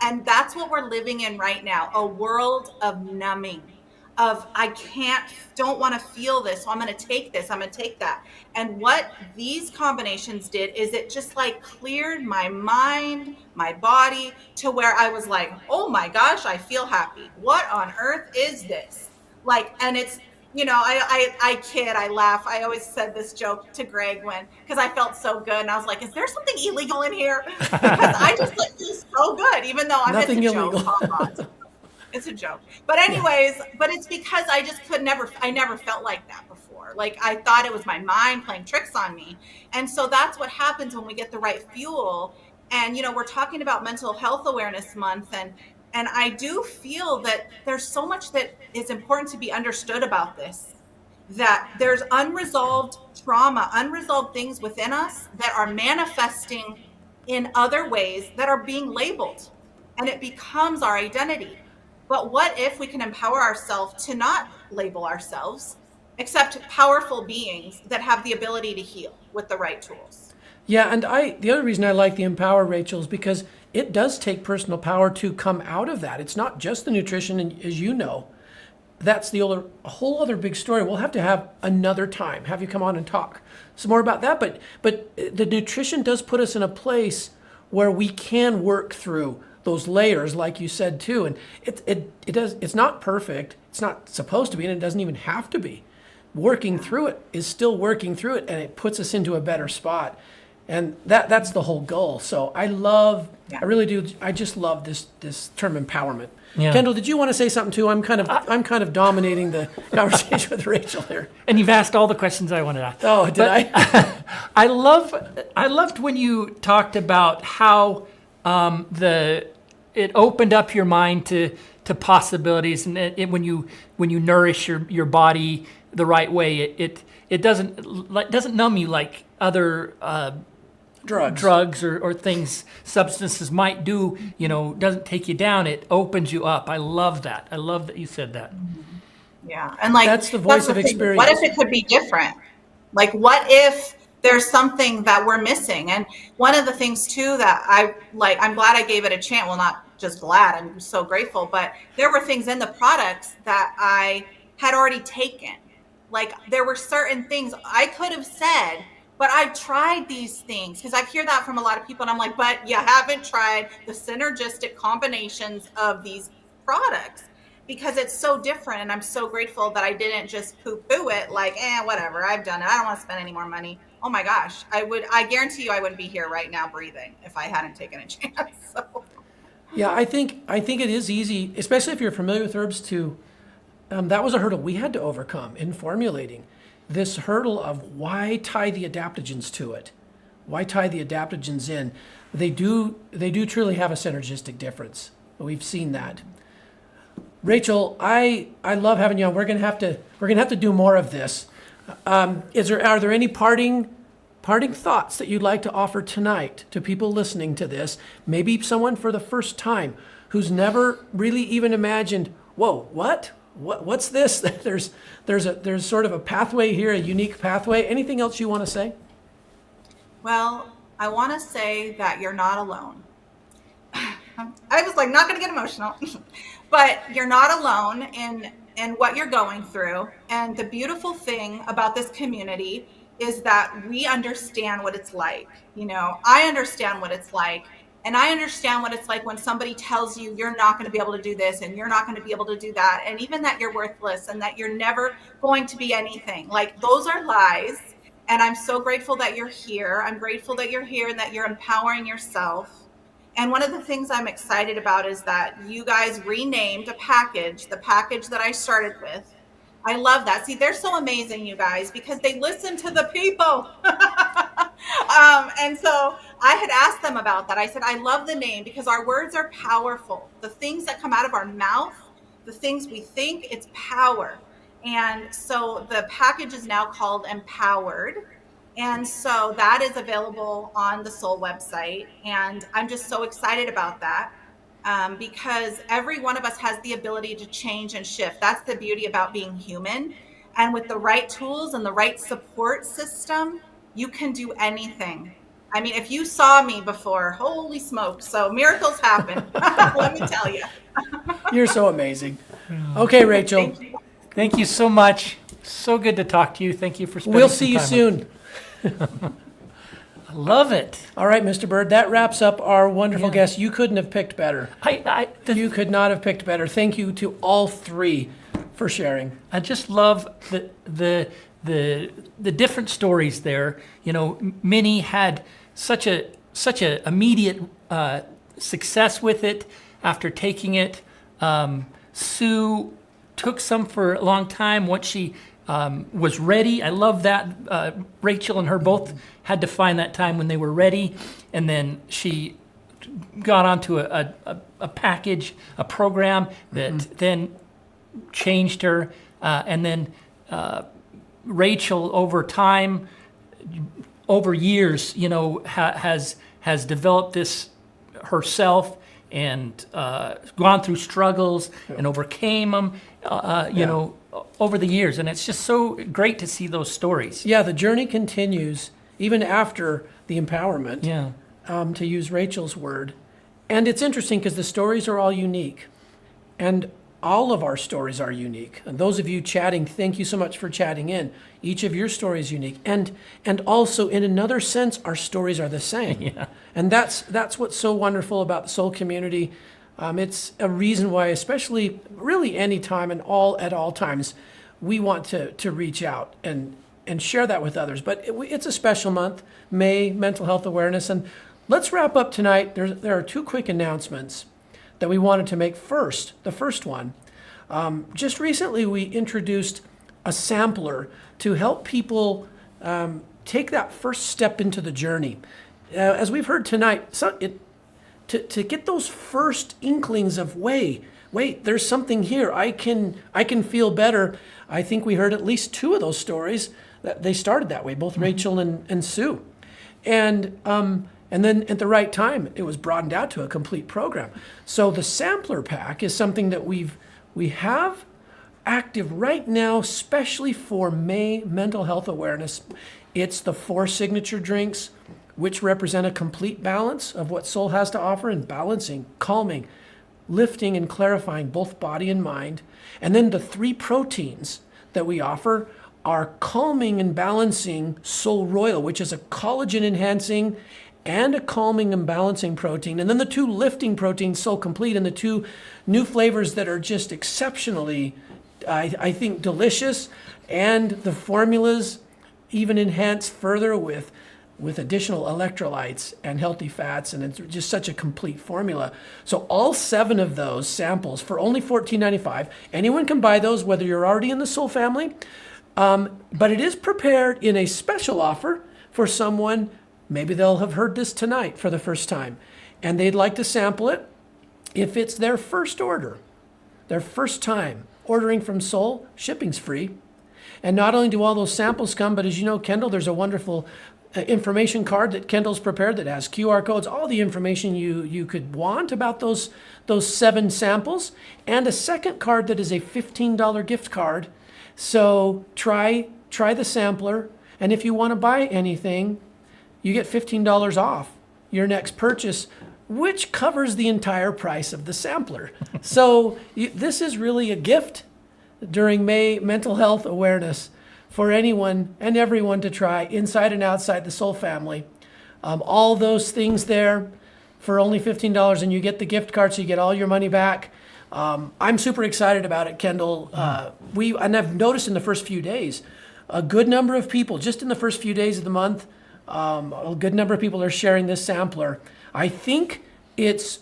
And that's what we're living in right now, a world of numbing, of don't want to feel this, so I'm going to take this, I'm going to take that. And what these combinations did is it just like cleared my mind, my body, to where I was like, oh my gosh, I feel happy. What on earth is this? Like, and it's, I kid, I laugh. I always said this joke to Greg because I felt so good. And I was like, is there something illegal in here? Because I just feel so good, even though I'm Nothing it's a illegal. joke. It's a joke. But anyways, but it's because I just I never felt like that before. Like, I thought it was my mind playing tricks on me. And so that's what happens when we get the right fuel. And, we're talking about Mental Health Awareness Month. And I do feel that there's so much that is important to be understood about this, that there's unresolved trauma, unresolved things within us that are manifesting in other ways that are being labeled, and it becomes our identity. But what if we can empower ourselves to not label ourselves, except powerful beings that have the ability to heal with the right tools? Yeah, and the other reason I like the empower, Rachel, is because it does take personal power to come out of that. It's not just the nutrition, and as you know, that's a whole other big story. We'll have to have another time, have you come on and talk some more about that. But the nutrition does put us in a place where we can work through those layers, like you said too. And it's not perfect. It's not supposed to be, and it doesn't even have to be. Working through it is still working through it, and it puts us into a better spot. And that's the whole goal. So I really do. I just love this term empowerment. Yeah. Kendall, did you want to say something too? I'm kind of dominating the conversation with Rachel here. And you've asked all the questions I wanted to ask. Oh, did I? I loved when you talked about how it opened up your mind to possibilities, and when you nourish your body the right way, it doesn't numb you like other drugs or things substances might do. Doesn't take you down. It opens you up. I love that. I love that you said that. Yeah, and like that's the voice of thing. experience. What if it could be different? Like, what if there's something that we're missing? And one of the things too that I'm glad I gave it a chance. Well, not just glad, I'm so grateful, but there were things in the products that I had already taken. Like, there were certain things I could have said, but I've tried these things, because I hear that from a lot of people, and I'm like, but you haven't tried the synergistic combinations of these products, because it's so different. And I'm so grateful that I didn't just poo-poo it like, whatever, I've done it, I don't want to spend any more money. Oh my gosh, I guarantee you I wouldn't be here right now breathing if I hadn't taken a chance. So. Yeah, I think it is easy, especially if you're familiar with herbs too. That was a hurdle we had to overcome in formulating. This hurdle of why tie the adaptogens to it? Why tie the adaptogens in? They do truly have a synergistic difference. We've seen that. Rachel, I love having you on. We're gonna have to do more of this. Are there any parting thoughts that you'd like to offer tonight to people listening to this? Maybe someone for the first time who's never really even imagined, whoa, what's this? There's sort of a pathway here, a unique pathway. Anything else you want to say? Well, I want to say that you're not alone. I was like, not going to get emotional, but you're not alone in what you're going through. And the beautiful thing about this community is that we understand what it's like. You know, I understand what it's like. And I understand what it's like when somebody tells you you're not going to be able to do this and you're not going to be able to do that. And even that you're worthless and that you're never going to be anything. Like, those are lies. And I'm so grateful that you're here. I'm grateful that you're here and that you're empowering yourself. And one of the things I'm excited about is that you guys renamed the package that I started with. I love that. See, they're so amazing, you guys, because they listen to the people. And so I had asked them about that. I said, I love the name because our words are powerful. The things that come out of our mouth, the things we think, it's power. And so the package is now called Empowered. And so that is available on the Solle website. And I'm just so excited about that because every one of us has the ability to change and shift. That's the beauty about being human. And with the right tools and the right support system, you can do anything. I mean, if you saw me before, holy smokes. So miracles happen. Let me tell you. You're so amazing. Okay, Rachel. Thank you. Thank you so much. So good to talk to you. Thank you for spending We'll some see you time soon. I love it. All right, Mr. Bird, that wraps up our wonderful guests. You couldn't have picked better. You could not have picked better. Thank you to all three for sharing. I just love the different stories there. You know, Minnie had such a immediate success with it after taking it. Sue took some for a long time once she was ready. I love that. Rachel and her both had to find that time when they were ready, and then she got onto a package, a program that then changed her, and then Rachel over time, over years, you know, has developed this herself and gone through struggles and overcame them, you know, over the years. And it's just so great to see those stories. Yeah, the journey continues even after the empowerment, Yeah. to use Rachel's word. And it's interesting because the stories are all unique. And all of our stories are unique. And those of you chatting, thank you so much for chatting in. Each of your stories is unique. And also, in another sense, our stories are the same. Yeah. And that's what's so wonderful about the Soul community. It's a reason why, especially really any time and at all times, we want to reach out and share that with others. But it's a special month, May, Mental Health Awareness. And let's wrap up tonight. There are two quick announcements that we wanted to make first. The first one, just recently we introduced a sampler to help people take that first step into the journey. As we've heard tonight, to get those first inklings of, wait, there's something here. I can feel better. I think we heard at least two of those stories that they started that way, both Rachel and Sue. And then at the right time, it was broadened out to a complete program. So the sampler pack is something that we have active right now, especially for May Mental Health Awareness. It's the 4 signature drinks, which represent a complete balance of what Soul has to offer in balancing, calming, lifting, and clarifying both body and mind. And then the 3 proteins that we offer are calming and balancing Soul Royal, which is a collagen enhancing and a calming and balancing protein. And then the 2 lifting proteins, Soul Complete, and the 2 new flavors that are just exceptionally, I think, delicious. And the formulas even enhanced further with additional electrolytes and healthy fats, and it's just such a complete formula. So all 7 of those samples for only $14.95. Anyone can buy those, whether you're already in the Soul family, but it is prepared in a special offer for someone. Maybe they'll have heard this tonight for the first time, and they'd like to sample it. If it's their first order, their first time ordering from Soul, shipping's free. And not only do all those samples come, but as you know, Kendall, there's a wonderful information card that Kendall's prepared that has QR codes, all the information you could want about those 7 samples, and a second card that is a $15 gift card. So try the sampler, and if you want to buy anything, you get $15 off your next purchase, which covers the entire price of the sampler. So this is really a gift during May Mental Health Awareness for anyone and everyone to try, inside and outside the Solle family. All those things there for only $15, and you get the gift card, so you get all your money back. I'm super excited about it, Kendall. And I've noticed in the first few days, a good number of people, just in the first few days of the month, a good number of people are sharing this sampler. I think it's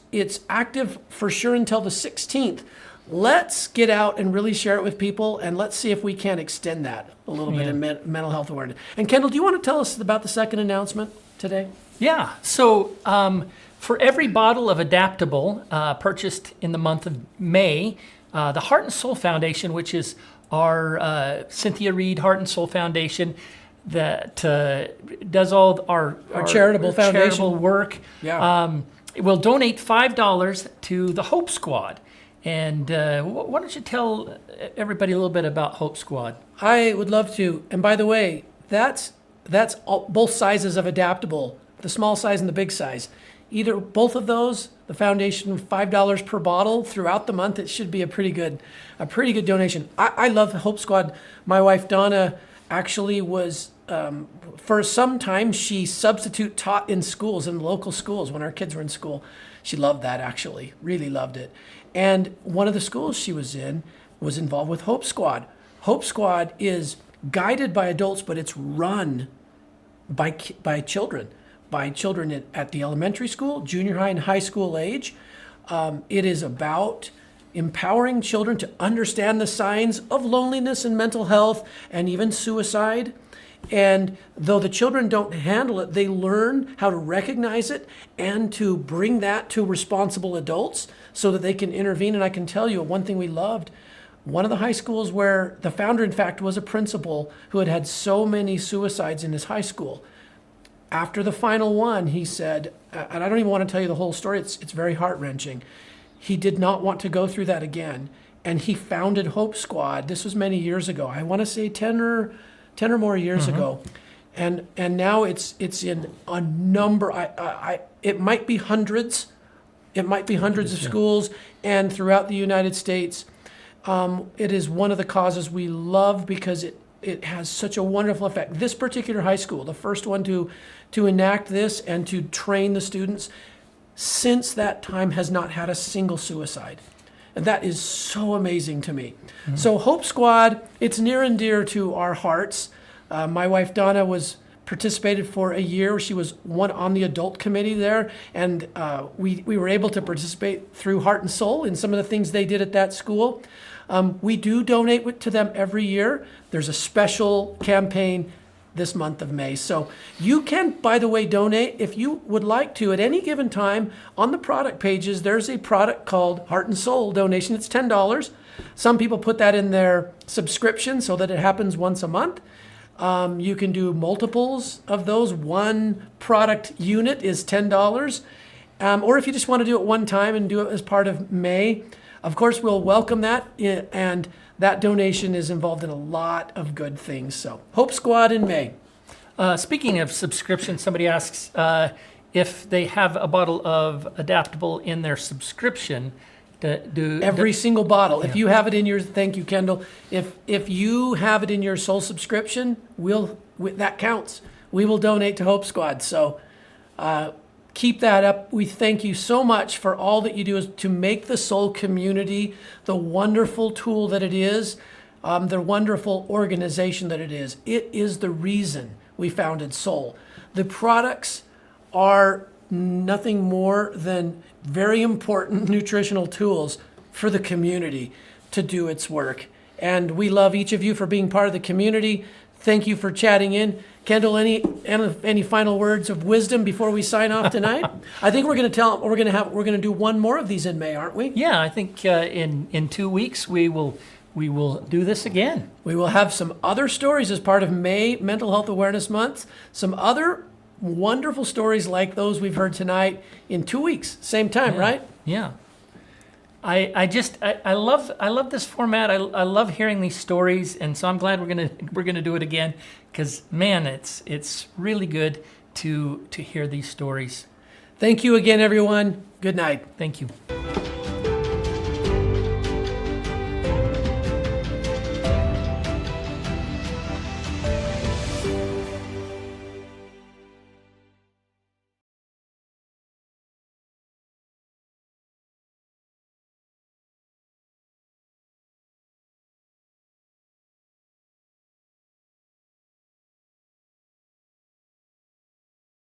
active for sure until the 16th. Let's get out and really share it with people, and let's see if we can extend that a little bit in mental health awareness. And Kendall, do you want to tell us about the second announcement today? Yeah. So for every bottle of Adaptable purchased in the month of May, the Heart and Soul Foundation, which is our Cynthia Reed Heart and Soul Foundation that does all our charitable foundation charitable work, will donate $5 to the Hope Squad. And why don't you tell everybody a little bit about Hope Squad? I would love to. And by the way, that's both sizes of Adaptable, the small size and the big size. Either both of those, the foundation, $5 per bottle throughout the month. It should be a pretty good donation. I love Hope Squad. My wife Donna actually was for some time she substitute taught in schools, in local schools when our kids were in school. She loved that, actually, really loved it. And one of the schools she was in was involved with Hope Squad. Hope Squad is guided by adults, but it's run by children at the elementary school, junior high, and high school age. It is about empowering children to understand the signs of loneliness and mental health and even suicide. And though the children don't handle it, they learn how to recognize it and to bring that to responsible adults so that they can intervene. And I can tell you one thing we loved, one of the high schools where the founder, in fact, was a principal who had had so many suicides in his high school. After the final one, he said, and I don't even want to tell you the whole story, it's very heart-wrenching. He did not want to go through that again. And he founded Hope Squad. This was many years ago. I want to say 10 or more years ago. And now it's in a number, it might be hundreds. It might be hundreds of schools and throughout the United States. It is one of the causes we love because it has such a wonderful effect. This particular high school, the first one to enact this and to train the students, since that time has not had a single suicide. And that is so amazing to me. So Hope Squad, it's near and dear to our hearts. My wife Donna participated for a year. She was on the adult committee there, and we were able to participate through Heart and Soul in some of the things they did at that school. We do donate to them every year. There's a special campaign this month of May. So you can, by the way, donate if you would like to at any given time. On the product pages, there's a product called Heart and Soul donation. It's $10. Some people put that in their subscription so that it happens once a month. You can do multiples of those. One product unit is $10. Or if you just want to do it one time and do it as part of May, of course, we'll welcome that. And that donation is involved in a lot of good things. So Hope Squad in May. Speaking of subscription, somebody asks if they have a bottle of Adaptable in their subscription. Every single bottle. Yeah. If you have it in your, thank you, Kendall. If you have it in your Soul subscription, that counts. We will donate to Hope Squad. So keep that up. We thank you so much for all that you do to make the Soul community the wonderful tool that it is, the wonderful organization that it is. It is the reason we founded Soul. The products are nothing more than very important nutritional tools for the community to do its work. And we love each of you for being part of the community. Thank you for chatting in. Kendall, any final words of wisdom before we sign off tonight? I think we're going to do one more of these in May, aren't we? Yeah, I think in 2 weeks we will do this again. We will have some other stories as part of May Mental Health Awareness Month. Some other wonderful stories like those we've heard tonight in 2 weeks, same time, right? Yeah. I love this format. I love hearing these stories, and so I'm glad we're gonna do it again because man, it's really good to hear these stories. Thank you again, everyone. Good night. Thank you.